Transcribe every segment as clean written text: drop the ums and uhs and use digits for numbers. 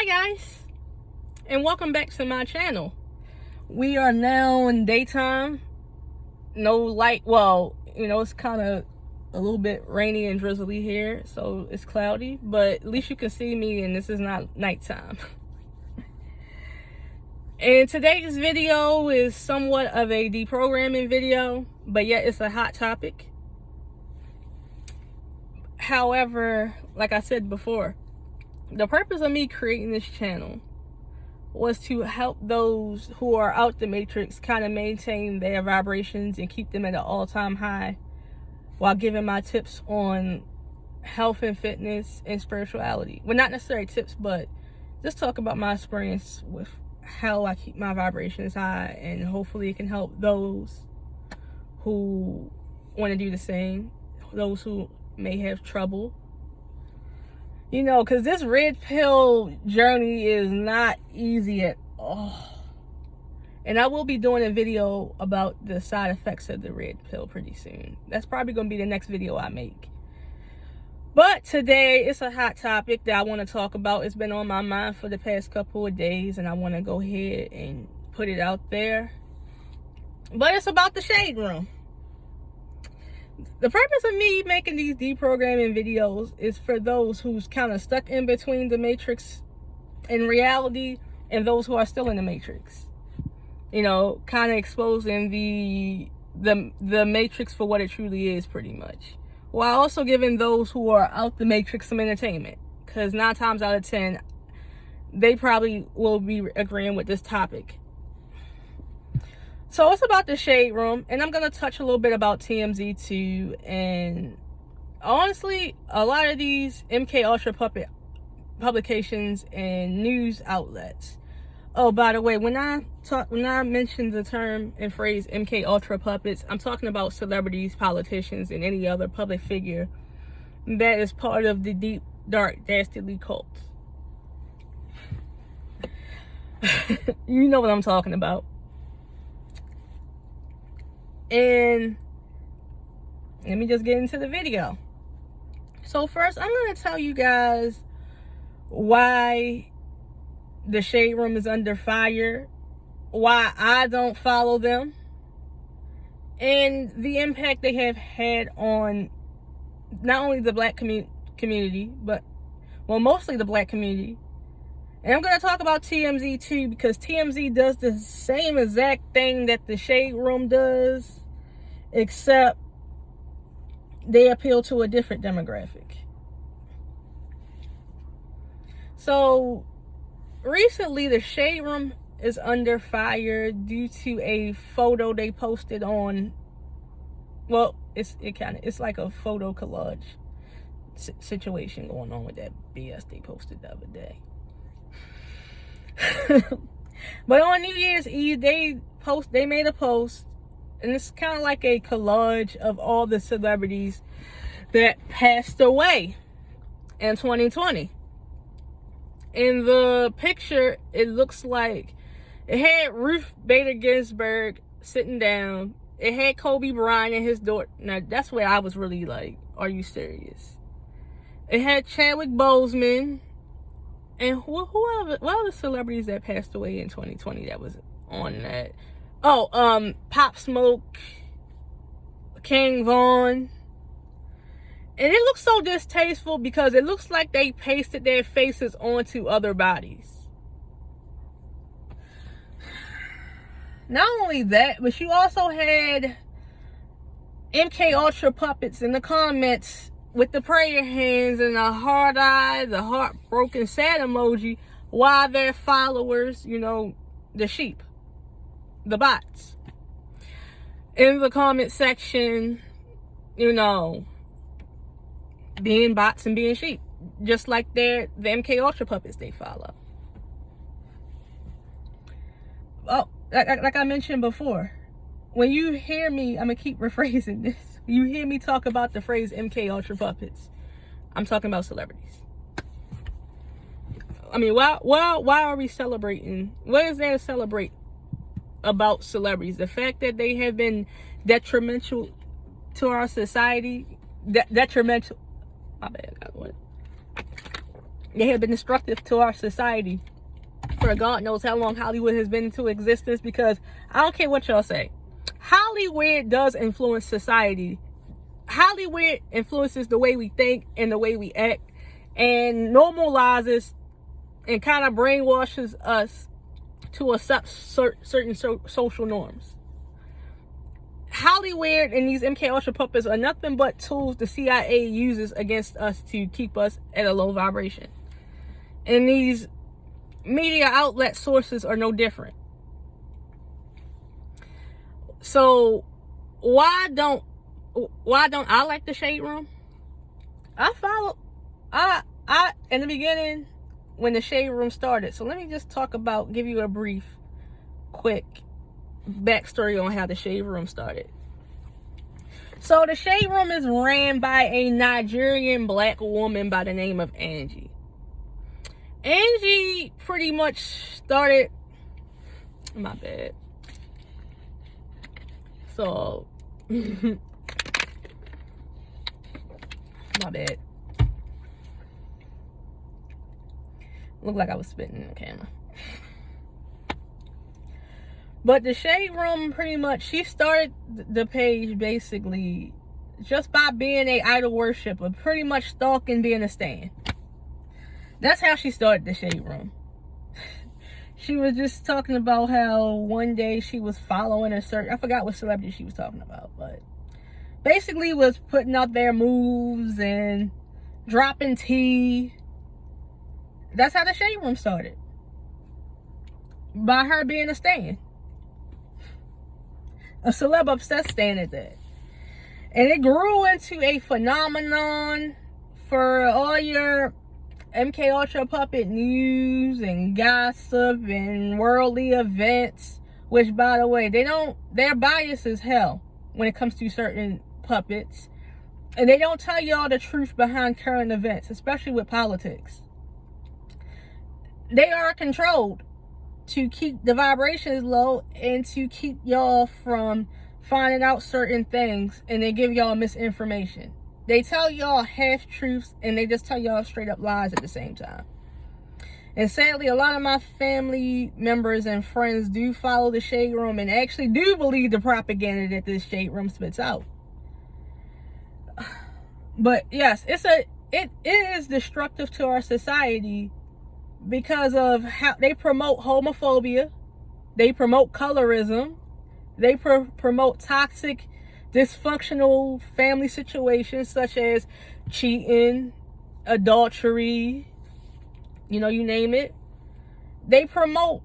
Hi guys, and welcome back to my channel. We are now in daytime. No light. Well, it's kind of a little bit rainy and drizzly here, so it's cloudy, but at least you can see me and this is not nighttime. And today's video is somewhat of a deprogramming video, but yet it's a hot topic. However, like I said before, the purpose of me creating this channel was to help those who are out the matrix kind of maintain their vibrations and keep them at an all-time high, while giving my tips on health and fitness and spirituality. Well, not necessarily tips, but just talk about my experience with how I keep my vibrations high, and hopefully it can help those who want to do the same, those who may have trouble. Because this red pill journey is not easy at all. And I will be doing a video about the side effects of the red pill pretty soon. That's probably going to be the next video I make. But today, it's a hot topic that I want to talk about. It's been on my mind for the past couple of days, and I want to go ahead and put it out there. But it's about the shade room. The purpose of me making these deprogramming videos is for those who's kind of stuck in between the matrix and reality, and those who are still in the matrix. Kind of exposing the matrix for what it truly is, pretty much, while also giving those who are out the matrix some entertainment, because 9 times out of 10 they probably will be agreeing with this topic. So it's about the shade room, and I'm going to touch a little bit about TMZ too. And honestly, a lot of these MK Ultra puppet publications and news outlets. Oh, by the way, when I mention the term and phrase MK Ultra puppets, I'm talking about celebrities, politicians, and any other public figure that is part of the deep, dark, dastardly cult. You know what I'm talking about. And let me just get into the video. So first, I'm going to tell you guys why the shade room is under fire, why I don't follow them, and the impact they have had on not only the black community, but mostly the black community. And I'm going to talk about TMZ too, because TMZ does the same exact thing that the shade room does, except they appeal to a different demographic. So recently, the shade room is under fire due to a photo they posted on, well, it's like a photo collage situation going on with that BS they posted the other day. But on New Year's Eve, they made a post, and it's kind of like a collage of all the celebrities that passed away in 2020. In the picture, it looks like it had Ruth Bader Ginsburg sitting down. It had Kobe Bryant and his daughter. Now, that's where I was really like, are you serious? It had Chadwick Boseman. And what other celebrities that passed away in 2020 that was on that? Oh, Pop Smoke, King Von. And it looks so distasteful because it looks like they pasted their faces onto other bodies. Not only that, but you also had MK Ultra puppets in the comments with the prayer hands and the hard eye, the heartbroken sad emoji, while their followers, the sheep, the bots, in the comment section, being bots and being sheep, just like the MK Ultra puppets they follow. Oh, like I mentioned before, when you hear me, I'm gonna keep rephrasing this. You hear me talk about the phrase MK Ultra puppets, I'm talking about celebrities. I mean, why are we celebrating? What is there to celebrate about celebrities? The fact that they have been detrimental to our society, detrimental. My bad, I got one. They have been destructive to our society for God knows how long Hollywood has been into existence, because I don't care what y'all say. Hollywood does influence society. Hollywood influences the way we think and the way we act, and normalizes and kind of brainwashes us to accept certain social norms. Hollywood and these MK Ultra puppets are nothing but tools the CIA uses against us to keep us at a low vibration. And these media outlet sources are no different. So why don't I like the Shade Room? I in the beginning when the Shade Room started. So let me just give you a brief, quick backstory on how the Shade Room started. So the Shade Room is ran by a Nigerian black woman by the name of Angie. Angie pretty much started, my bad. So, my bad. Looked like I was spitting in the camera. But the Shade Room, pretty much, she started the page basically just by being a idol worshiper, pretty much stalking, being a stan. That's how she started the Shade Room. She was just talking about how one day she was following a certain, I forgot what celebrity she was talking about, but basically was putting out their moves and dropping tea. That's how the Shade Room started. By her being a stan. A celeb obsessed stan at that. And it grew into a phenomenon for all your MK Ultra puppet news and gossip and worldly events, which, by the way, they're biased as hell when it comes to certain puppets, and they don't tell y'all the truth behind current events, especially with politics. They are controlled to keep the vibrations low and to keep y'all from finding out certain things, and they give y'all misinformation. They tell y'all half truths, and they just tell y'all straight up lies at the same time. And sadly, a lot of my family members and friends do follow the Shade Room and actually do believe the propaganda that this Shade Room spits out. But yes, it is destructive to our society because of how they promote homophobia, they promote colorism, they promote toxic, dysfunctional family situations such as cheating, adultery, you name it. They promote,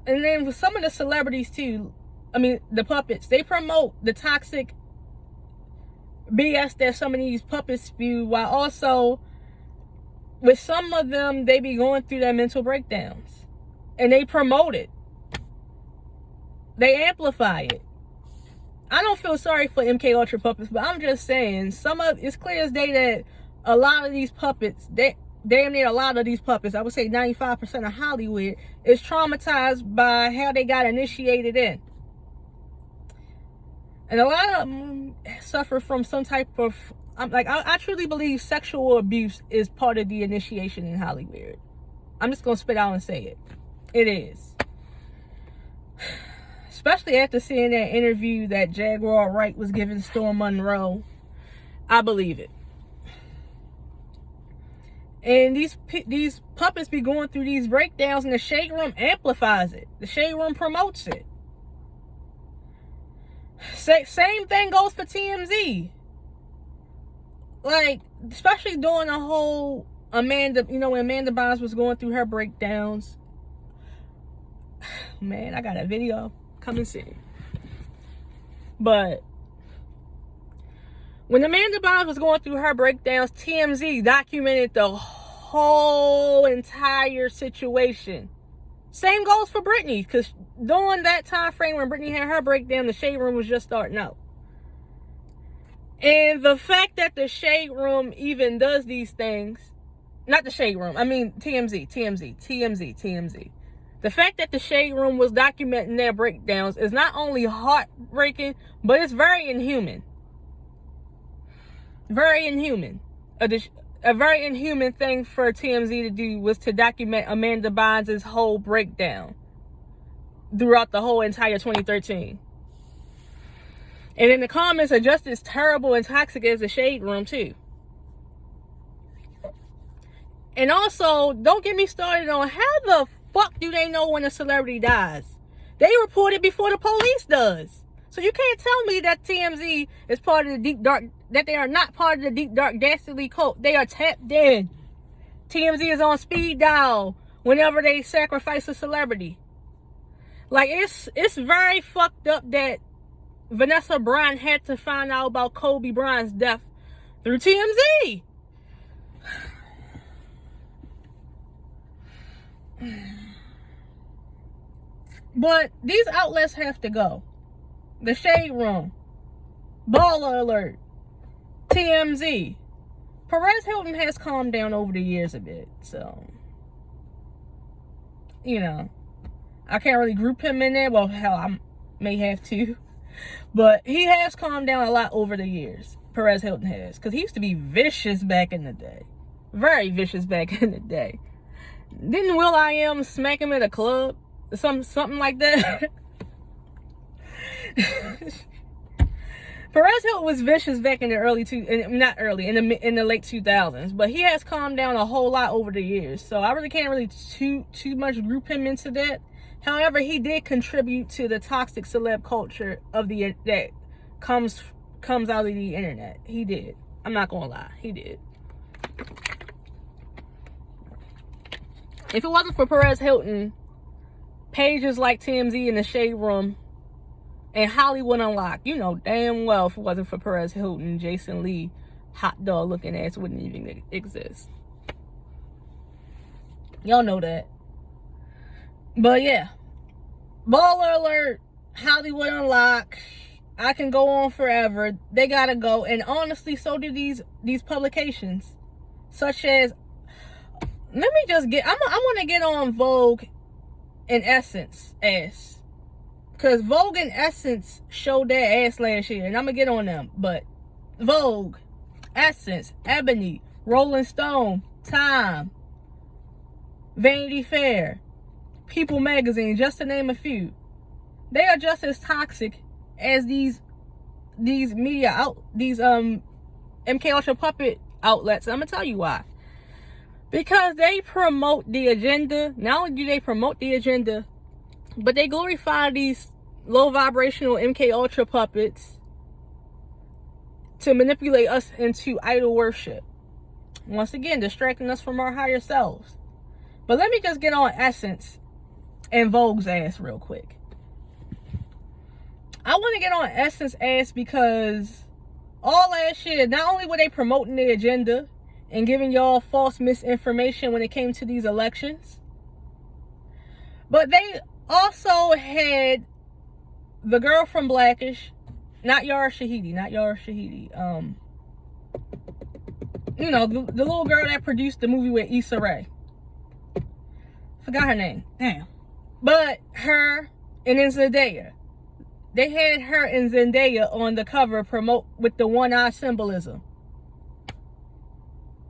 and then with some of the celebrities too, the puppets, they promote the toxic BS that some of these puppets spew, while also with some of them, they be going through their mental breakdowns, and they promote it. They amplify it. I don't feel sorry for MK Ultra puppets, but I'm just saying, it's clear as day that a lot of these puppets, damn near a lot of these puppets, I would say 95% of Hollywood, is traumatized by how they got initiated in. And a lot of them suffer from some type of, I truly believe sexual abuse is part of the initiation in Hollywood. I'm just going to spit out and say it. It is. Especially after seeing that interview that Jaguar Wright was giving Storm Monroe. I believe it. And these puppets be going through these breakdowns, and the Shade Room amplifies it. The Shade Room promotes it. Same thing goes for TMZ. Like, especially during the whole Amanda, when Amanda Bynes was going through her breakdowns. Man, I got a video. Come and see. But when Amanda Bynes was going through her breakdowns, TMZ documented the whole entire situation. Same goes for Britney, because during that time frame when Britney had her breakdown, the Shade Room was just starting out. And the fact that the Shade Room even does these things, not the Shade Room, TMZ. The fact that the Shade Room was documenting their breakdowns is not only heartbreaking, but it's very inhuman. Very inhuman. A a very inhuman thing for TMZ to do was to document Amanda Bynes' whole breakdown throughout the whole entire 2013. And in the comments are just as terrible and toxic as the Shade Room too. And also, don't get me started on how the fuck do they know when a celebrity dies? They report it before the police does. So you can't tell me that TMZ is part of the deep dark, that they are not part of the deep dark dastardly cult. They are tapped in. TMZ is on speed dial whenever they sacrifice a celebrity. Like, it's very fucked up that Vanessa Bryant had to find out about Kobe Bryant's death through TMZ. But these outlets have to go. The Shade Room, Baller Alert, TMZ. Perez Hilton has calmed down over the years a bit, so, you know, I can't really group him in there. Well, hell, I may have to. But he has calmed down a lot over the years. Perez Hilton has. Because he used to be vicious back in the day. Very vicious back in the day. Didn't Will.I.am smack him at a club? Something like that? Perez Hilton was vicious back in the in the late 2000s, but he has calmed down a whole lot over the years. So I really can't really too much group him into that. However, he did contribute to the toxic celeb culture that comes out of the internet. He did. I'm not gonna lie, he did. If it wasn't for Perez Hilton, pages like TMZ and the Shade Room and Hollywood Unlocked, you know damn well if it wasn't for Perez Hilton, Jason Lee, hot dog looking ass wouldn't even exist. Y'all know that. But yeah, Baller Alert, Hollywood Unlocked, I can go on forever. They gotta go. And honestly, so do these publications, such as, let me just get, I want to get on Vogue and Essence ass, because Vogue and Essence showed their ass last year, and I'm gonna get on them. But Vogue, Essence, Ebony, Rolling Stone, Time, Vanity Fair, People Magazine, just to name a few, they are just as toxic as these media these MK Ultra puppet outlets. I'm gonna tell you why. Because they promote the agenda. Not only do they promote the agenda, but they glorify these low vibrational MK Ultra puppets to manipulate us into idol worship. Once again, distracting us from our higher selves. But let me just get on Essence and Vogue's ass real quick. I want to get on Essence ass because all last year, not only were they promoting the agenda and giving y'all false misinformation when it came to these elections, but they also had the girl from Blackish, not Yara Shahidi, you know, the little girl that produced the movie with Issa Rae. Forgot her name. Damn. But her and then Zendaya. They had her and Zendaya on the cover promote with the one-eye symbolism.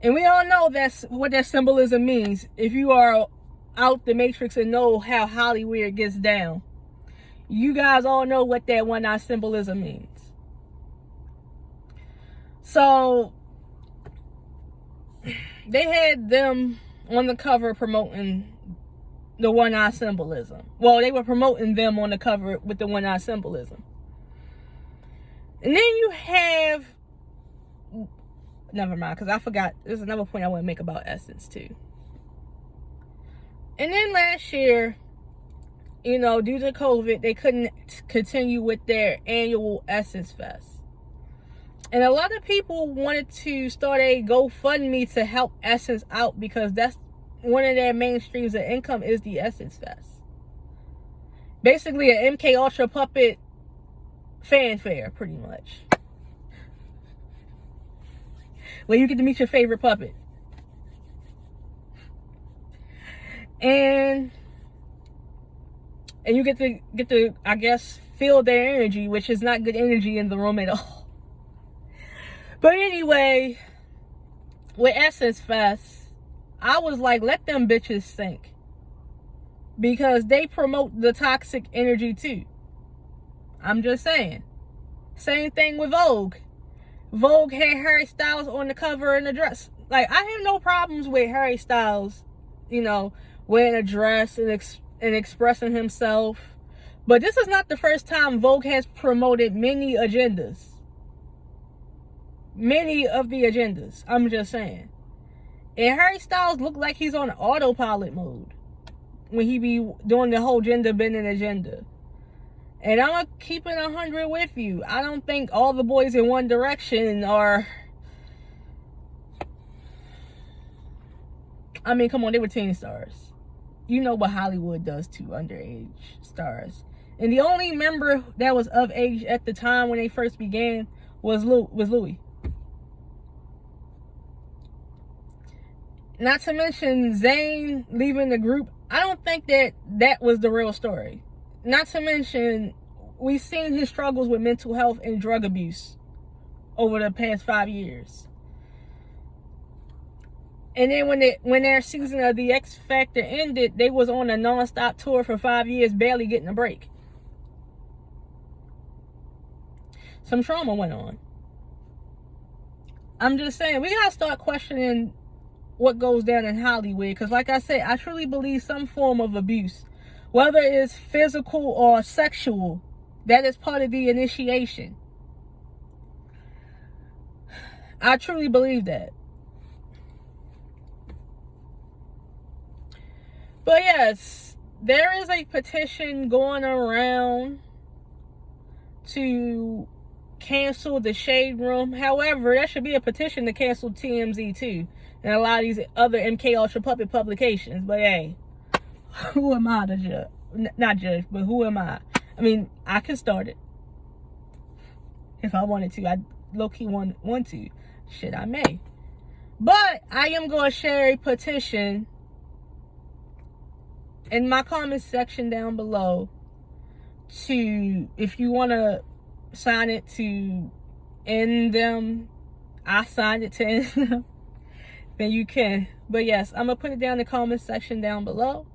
And we all know that's what that symbolism means. If you are out the matrix and know how Hollywood gets down, you guys all know what that one-eye symbolism means. So they had them on the cover promoting the one-eye symbolism. Well, they were promoting them on the cover with the one-eye symbolism. And then you have, never mind, because I forgot, there's another point I want to make about Essence too. And then last year, you know, due to COVID, they couldn't continue with their annual Essence Fest. And a lot of people wanted to start a GoFundMe to help Essence out, because that's one of their main streams of income is the Essence Fest. Basically an MK Ultra puppet fanfare, pretty much, where you get to meet your favorite puppet. And you get to, I guess, feel their energy, which is not good energy in the room at all. But anyway, with Essence Fest, I was like, let them bitches sink. Because they promote the toxic energy too. I'm just saying. Same thing with Vogue. Vogue had Harry Styles on the cover in a dress. Like, I have no problems with Harry Styles, you know, wearing a dress and expressing himself. But this is not the first time Vogue has promoted many agendas. Many of the agendas. I'm just saying. And Harry Styles looked like he's on autopilot mode when he be doing the whole gender bending agenda. And I'm gonna keep it 100 with you. I don't think all the boys in One Direction are... I mean, come on, they were teen stars. You know what Hollywood does to underage stars. And the only member that was of age at the time when they first began was Louis. Not to mention Zayn leaving the group. I don't think that was the real story. Not to mention, we've seen his struggles with mental health and drug abuse over the past 5 years. And then when their season of the X Factor ended, they was on a non-stop tour for 5 years, barely getting a break. Some trauma went on. I'm just saying, we gotta start questioning what goes down in Hollywood. Because like I said, I truly believe some form of abuse, whether it's physical or sexual, that is part of the initiation. I truly believe that. But yes, there is a petition going around to cancel the Shade Room. However, there should be a petition to cancel TMZ too, and a lot of these other MK Ultra puppet publications. But hey, who am I to judge? Not judge, but who am I? I mean, I can start it if I wanted to. I low-key want to. Shit, I may. But I am going to share a petition in my comment section down below to, if you want to sign it to end them, I signed it to end them, then you can. But yes, I'm going to put it down in the comment section down below.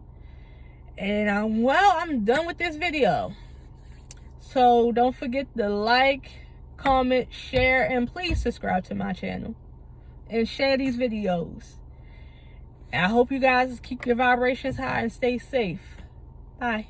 And I'm done with this video. So don't forget to like, comment, share, and please subscribe to my channel. And share these videos. I hope you guys keep your vibrations high and stay safe. Bye.